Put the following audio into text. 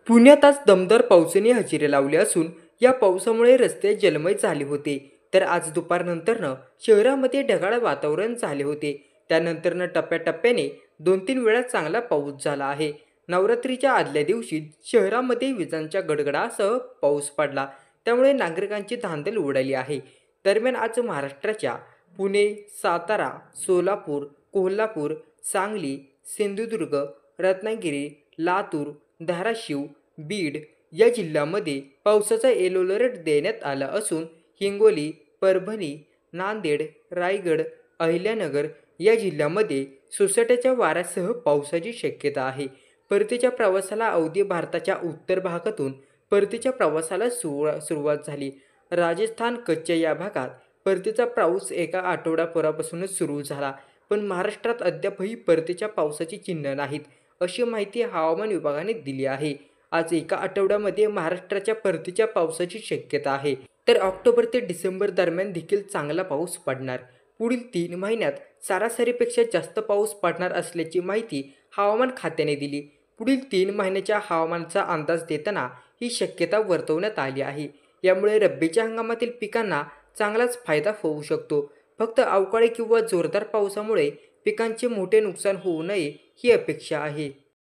पुण्यात आज दमदार पावसाने हजेरी लावली असून या पावसामुळे रस्ते जलमय झाले होते. तर आज दुपारनंतरनं शहरामध्ये ढगाळ वातावरण झाले होते. त्यानंतरनं टप्प्याटप्प्याने 2-3 वेळा चांगला पाऊस झाला आहे. नवरात्रीच्या आदल्या दिवशी शहरामध्ये विजांच्या गडगडासह पाऊस पडला. त्यामुळे नागरिकांची धांदल उडाली आहे. दरम्यान आज महाराष्ट्राच्या पुणे, सातारा, सोलापूर, कोल्हापूर, सांगली, सिंधुदुर्ग, रत्नागिरी, लातूर, धाराशिव, बीड या जिल्ह्यांमध्ये पावसाचा येलो अलर्ट देण्यात आला असून हिंगोली, परभणी, नांदेड, रायगड, अहिल्यानगर या जिल्ह्यांमध्ये सोसाट्याच्या वाऱ्यासह पावसाची शक्यता आहे. परतीच्या प्रवासाला अवधी भारताच्या उत्तर भागातून परतीच्या प्रवासाला सुरुवात झाली. राजस्थान, कच्छ या भागात परतीचा पाऊस एका आठवड्यापूर्वीपासूनच सुरू झाला. पण महाराष्ट्रात अद्यापही परतीच्या पावसाची चिन्ह नाहीत, अशी माहिती हवामान विभागाने दिली आहे. आज एका आठवड्यामध्ये महाराष्ट्राच्या परतीच्या पावसाची शक्यता आहे. तर ऑक्टोबर ते डिसेंबर दरम्यान देखील चांगला पाऊस पडणार. पुढील 3 महिन्यात सरासरीपेक्षा जास्त पाऊस पडणार असल्याची माहिती हवामान खात्याने दिली. पुढील 3 महिन्याच्या हवामानाचा अंदाज देताना ही शक्यता वर्तवण्यात आली आहे. यामुळे रब्बीच्या हंगामातील पिकांना चांगलाच फायदा होऊ शकतो. फक्त अवकाळी किंवा जोरदार पावसामुळे पिकांचे मोठे नुकसान होऊ नये ही अपेक्षा आहे.